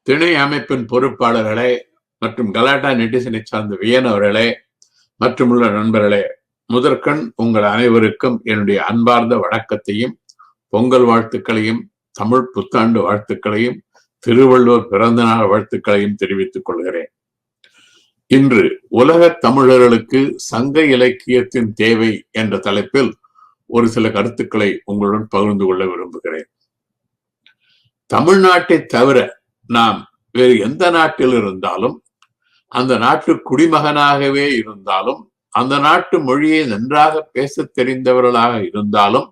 திணை அமைப்பின் பொறுப்பாளர்களே மற்றும் கலாட்டா நெட்டிசனை சார்ந்த வியன் அவர்களே மற்றும் உள்ள நண்பர்களே, முதற்கண் உங்கள் அனைவருக்கும் என்னுடைய அன்பார்ந்த வணக்கத்தையும் பொங்கல் வாழ்த்துக்களையும் தமிழ் புத்தாண்டு வாழ்த்துக்களையும் திருவள்ளுவர் பிறந்த நாள் வாழ்த்துக்களையும் தெரிவித்துக் கொள்கிறேன். இன்று உலக தமிழர்களுக்கு சங்க இலக்கியத்தின் தேவை என்ற தலைப்பில் ஒரு சில கருத்துக்களை உங்களுடன் பகிர்ந்து கொள்ள விரும்புகிறேன். தமிழ்நாட்டை தவிர நாம் வேறு எந்த நாட்டில் இருந்தாலும், அந்த நாட்டு குடிமகனாகவே இருந்தாலும், அந்த நாட்டு மொழியை நன்றாக பேச தெரிந்தவர்களாக இருந்தாலும்,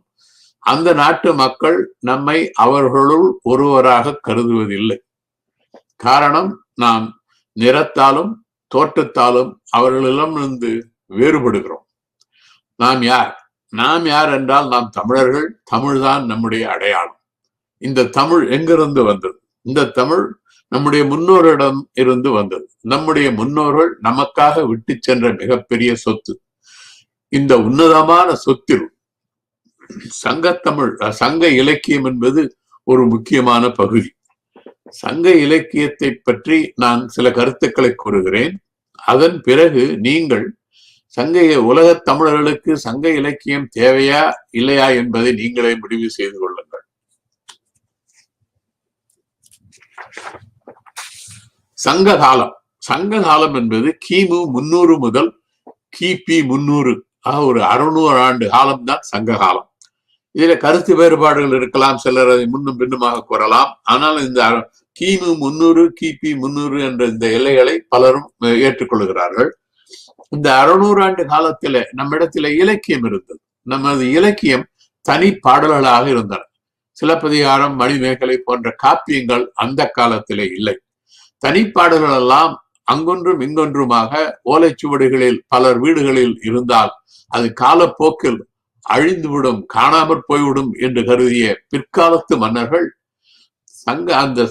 அந்த நாட்டு மக்கள் நம்மை அவர்களுள் ஒருவராக கருதுவதில்லை. காரணம், நாம் நிறத்தாலும் தோற்றத்தாலும் அவர்களிடமிருந்து வேறுபடுகிறோம். நாம் யார்? நாம் யார் என்றால் நாம் தமிழர்கள். தமிழ்தான் நம்முடைய அடையாளம். இந்த தமிழ் எங்கிருந்து வந்தது? இந்த தமிழ் நம்முடைய முன்னோரிடம் இருந்து வந்தது. நம்முடைய முன்னோர்கள் நமக்காக விட்டு சென்ற மிகப்பெரிய சொத்து. இந்த உன்னதமான சொத்தில் சங்கத்தமிழ், சங்க இலக்கியம் என்பது ஒரு முக்கியமான பகுதி. சங்க இலக்கியத்தை பற்றி நான் சில கருத்துக்களை கூறுகிறேன். அதன் பிறகு நீங்கள் உலக தமிழர்களுக்கு சங்க இலக்கியம் தேவையா இல்லையா என்பதை நீங்களே முடிவு செய்து கொள்ளுங்கள். சங்க காலம். சங்க காலம் என்பது கிமு 300 முதல் கிபி 300, ஒரு 600 ஆண்டு காலம்தான் சங்க காலம். இதுல கருத்து வேறுபாடுகள் இருக்கலாம், சிலர் அதை முன்னும் பின்னுமாக கூறலாம். ஆனால் இந்த கிமு 300 கிபி 300 என்ற இந்த எல்லைகளை பலரும் ஏற்றுக்கொள்கிறார்கள். இந்த 600 ஆண்டு காலத்துல நம்மிடத்துல இலக்கியம் இருந்தது. நமது இலக்கியம் தனி பாடல்களாக இருந்தன. சிலப்பதிகாரம், மணிமேகலை போன்ற காப்பியங்கள் அந்த காலத்திலே இல்லை. தனிப்பாடல்கள் எல்லாம் அங்கொன்றும் இங்கொன்றுமாக ஓலைச்சுவடிகளில் பலர் வீடுகளில் இருந்தால் அது காலப்போக்கில் அழிந்துவிடும், காணாமற் போய்விடும் என்று கருதிய பிற்காலத்து மன்னர்கள் அந்த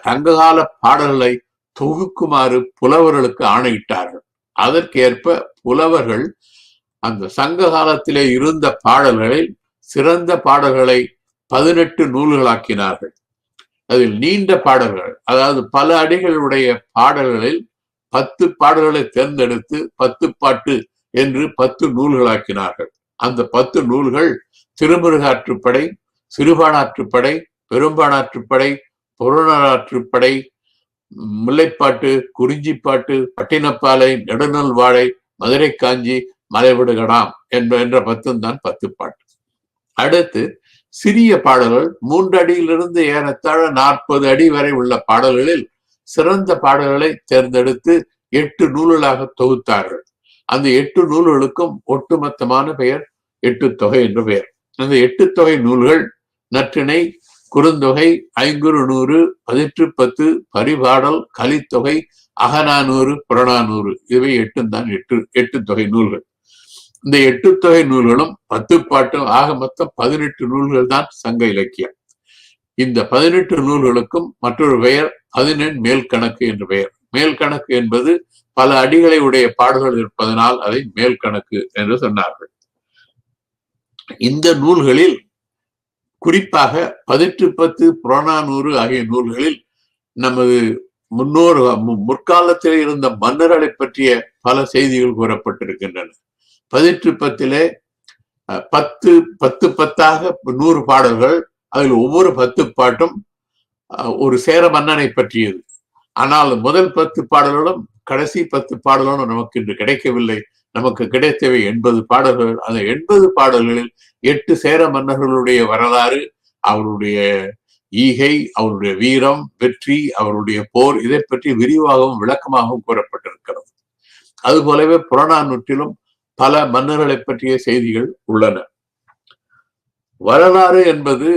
சங்ககால பாடல்களை தொகுக்குமாறு புலவர்களுக்கு ஆணையிட்டார்கள். அதற்கேற்ப புலவர்கள் அந்த சங்க காலத்திலே இருந்த பாடல்களில் சிறந்த பாடல்களை 18 நூல்களாக்கினார்கள். அதில் நீண்ட பாடல்கள், அதாவது பல அடிகளுடைய பாடல்களில் 10 பாடல்களை தேர்ந்தெடுத்து 10 பாட்டு என்று 10 நூல்களாக்கினார்கள். அந்த 10 நூல்கள் திருமுருகாற்றுப்படை, சிறுபானாற்றுப்படை, பெரும்பானாற்றுப்படை, புறநானூற்றுப்படை, முல்லைப்பாட்டு, குறிஞ்சிப்பாட்டு, பட்டினப்பாலை, நெடுநல் வாழை, மதுரை காஞ்சி, மலைவிடுகடாம் என்ற 10 தான் 10 பாட்டு. அடுத்து சிறிய பாடல்கள் 3 அடியிலிருந்து ஏறத்தாழ 40 அடி வரை உள்ள பாடல்களில் சிறந்த பாடல்களை தேர்ந்தெடுத்து 8 நூல்களாக தொகுத்தார்கள். அந்த 8 நூல்களுக்கும் ஒட்டுமொத்தமான பெயர் 8 தொகை என்று பெயர். அந்த 8 தொகை நூல்கள் நற்றிணை, குறுந்தொகை, ஐங்குறுநூறு, 1810, பரிபாடல், கலித்தொகை, அகநானூறு, புறநானூறு, இவை 8 தான் 8 தொகை நூல்கள். இந்த 8 தொகை நூல்களும் 10 பாட்டும் ஆக மொத்தம் 18 நூல்கள் தான் சங்க இலக்கியம். இந்த 18 நூல்களுக்கும் மற்றொரு பெயர் 18 மேல் கணக்கு என்று பெயர். மேல் கணக்கு என்பது பல அடிகளை உடைய பாடல்கள் இருப்பதனால் அதை மேல் கணக்கு என்று சொன்னார்கள். இந்த நூல்களில் குறிப்பாக 1810, புறநானூறு ஆகிய நூல்களில் நமது முற்காலத்தில் இருந்த மன்னர்களை பற்றிய பல செய்திகள் கூறப்பட்டிருக்கின்றன. 1810 10 100 பாடல்கள். அதில் ஒவ்வொரு 10 பாட்டும் ஒரு சேர மன்னனை பற்றியது. ஆனால் முதல் 10 பாடல்களும் கடைசி 10 பாடல்களும் நமக்கு இன்று கிடைக்கவில்லை. நமக்கு கிடைத்தவை 80 பாடல்கள். அந்த 80 பாடல்களில் 8 சேர மன்னர்களுடைய வரலாறு, அவருடைய ஈகை, அவருடைய வீரம், வெற்றி, அவருடைய போர், இதை பற்றி விரிவாகவும் விளக்கமாகவும் கூறப்பட்டிருக்கிறது. அதுபோலவே புறநானூற்றிலும் பல மன்னர்களை பற்றிய செய்திகள் உள்ளன. வரலாறு என்பது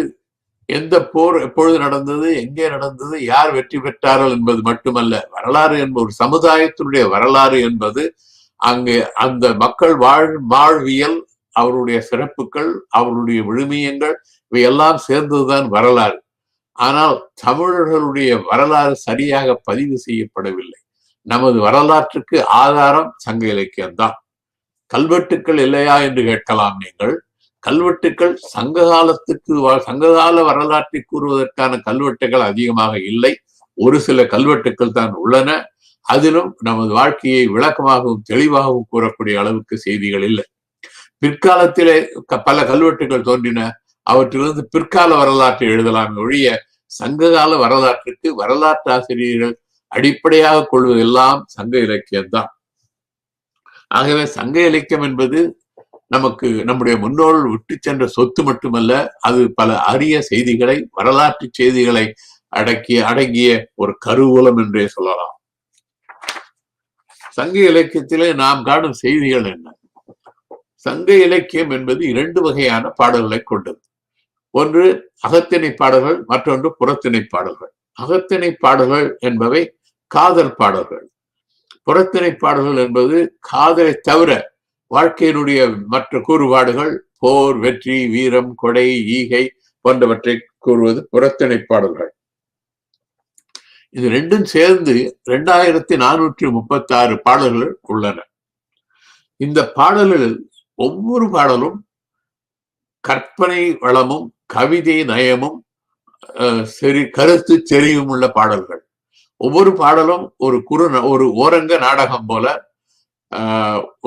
எந்த போர் எப்பொழுது நடந்தது, எங்கே நடந்தது, யார் வெற்றி பெற்றார்கள் என்பது மட்டுமல்ல. வரலாறு என்பது ஒரு சமுதாயத்தினுடைய வரலாறு என்பது அங்கு அந்த மக்கள் வாழ்வியல், அவருடைய சிறப்புகள், அவருடைய விழுமியங்கள், இவையெல்லாம் சேர்ந்ததுதான் வரலாறு. ஆனால் தமிழர்களுடைய வரலாறு சரியாக பதிவு செய்யப்படவில்லை. நமது வரலாற்றுக்கு ஆதாரம் சங்க இலக்கியம்தான். கல்வெட்டுக்கள் இல்லையா என்று கேட்கலாம் நீங்கள். கல்வெட்டுக்கள் சங்ககால வரலாற்றை கூறுவதற்கான கல்வெட்டுகள் அதிகமாக இல்லை. ஒரு சில கல்வெட்டுக்கள் தான் உள்ளன. அதிலும் நமது வாழ்க்கையை விளக்கமாகவும் தெளிவாகவும் கூறக்கூடிய அளவுக்கு செய்திகள் இல்லை. பிற்காலத்திலே பல கல்வெட்டுகள் தோன்றின. அவற்றிலிருந்து பிற்கால வரலாற்றை எழுதலாம் ஒழிய சங்ககால வரலாற்றுக்கு வரலாற்று ஆசிரியர்கள் அடிப்படையாக கொள்வதெல்லாம் சங்க இலக்கியம்தான். ஆகவே சங்க இலக்கியம் என்பது நமக்கு நம்முடைய முன்னோர்கள் விட்டு சென்ற சொத்து மட்டுமல்ல, அது பல அரிய செய்திகளை, வரலாற்று செய்திகளை அடங்கிய ஒரு கருவூலம் என்றே சொல்லலாம். சங்க இலக்கியத்திலே நாம் காணும் செய்திகள் என்ன? சங்க இலக்கியம் என்பது 2 வகையான பாடல்களை கொண்டது. ஒன்று அகத்திணை பாடல்கள், மற்றொன்று புறத்திணை பாடல்கள். அகத்திணை பாடல்கள் என்பவை காதல் பாடல்கள். புறத்திணை பாடல்கள் என்பது காதலை தவிர வாழ்க்கையினுடைய மற்ற கூறுபாடுகள், போர், வெற்றி, வீரம், கொடை, ஈகை போன்றவற்றை கூறுவது புறத்திணை பாடல்கள். இது ரெண்டும் சேர்ந்து 2436 பாடல்கள் உள்ளன. இந்த பாடல்களில் ஒவ்வொரு பாடலும் கற்பனை வளமும் கவிதை நயமும் கருத்து செறிவும் உள்ள பாடல்கள். ஒவ்வொரு பாடலும் ஒரு ஓரங்க நாடகம் போல,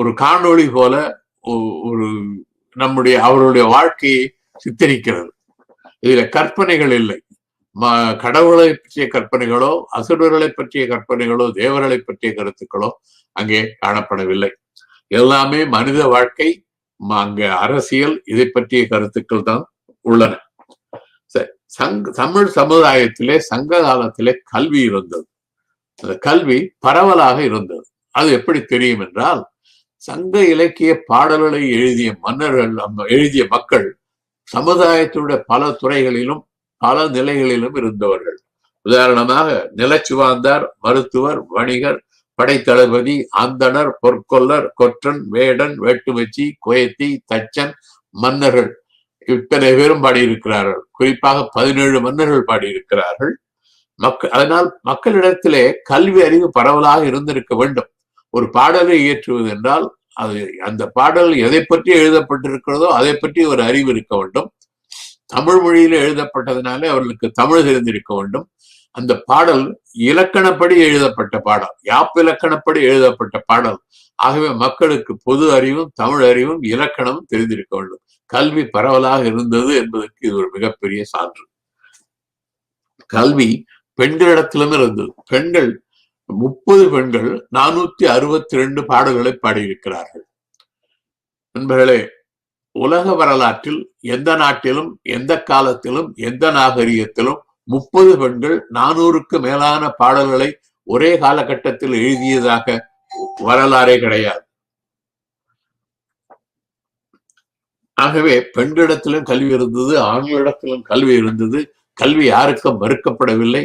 ஒரு காணொளி போல ஒரு அவருடைய வாழ்க்கையை சித்தரிக்கிறது. இதுல கற்பனைகள் இல்லை. கடவுளை பற்றிய கற்பனைகளோ, அசுரர்களை பற்றிய கற்பனைகளோ, தேவர்களை பற்றிய கருத்துக்களோ அங்கே காணப்படவில்லை. எல்லாமே மனித வாழ்க்கை, அங்க அரசியல், இதை பற்றிய கருத்துக்கள் தான் உள்ளன. தமிழ் சமுதாயத்திலே சங்க காலத்திலே கல்வி இருந்தது. அந்த கல்வி பரவலாக இருந்தது. அது எப்படி தெரியும் என்றால், சங்க இலக்கிய பாடல்களை எழுதிய மன்னர்கள், எழுதிய மக்கள் சமுதாயத்துடைய பல துறைகளிலும் பல நிலைகளிலும் இருந்தவர்கள். உதாரணமாக நிலச்சுவாந்தார், மருத்துவர், வணிகர், படைத்தளபதி, அந்தணர், பொற்கொல்லர், கொற்றன், வேடன், வேட்டுமச்சி, கோயத்தி, தச்சன், மன்னர்கள் இத்தனை பேரும் பாடியிருக்கிறார்கள். குறிப்பாக 17 மன்னர்கள் பாடியிருக்கிறார்கள். அதனால் மக்களிடத்திலே கல்வி அறிவு பரவலாக இருந்திருக்க வேண்டும். ஒரு பாடலை இயற்றுவது என்றால் அது அந்த பாடல் எதை பற்றி எழுதப்பட்டிருக்கிறதோ அதை பற்றி ஒரு அறிவு இருக்க வேண்டும். தமிழ் மொழியில எழுதப்பட்டதுனாலே அவர்களுக்கு தமிழ் தெரிந்திருக்க வேண்டும். அந்த பாடல் இலக்கணப்படி எழுதப்பட்ட பாடல், யாப்பிலக்கணப்படி எழுதப்பட்ட பாடல். ஆகவே மக்களுக்கு பொது அறிவும் தமிழ் அறிவும் இலக்கணமும் தெரிந்திருக்க வேண்டும். கல்வி பரவலாக இருந்தது என்பதற்கு இது ஒரு மிகப்பெரிய சான்று. கல்வி பெண்களிடத்திலும் இருந்தது. 30 பெண்கள் 462 பாடல்களை பாடியிருக்கிறார்கள். நண்பர்களே, உலக வரலாற்றில் எந்த நாட்டிலும் எந்த காலத்திலும் எந்த நாகரிகத்திலும் 30 பெண்கள் 400க்கு மேலான பாடல்களை ஒரே காலகட்டத்தில் எழுதியதாக வரலாறே கிடையாது. ஆகவே பெண்களிடத்திலும் கல்வி இருந்தது, ஆண்களிடத்திலும் கல்வி இருந்தது. கல்வி யாருக்கும் மறுக்கப்படவில்லை.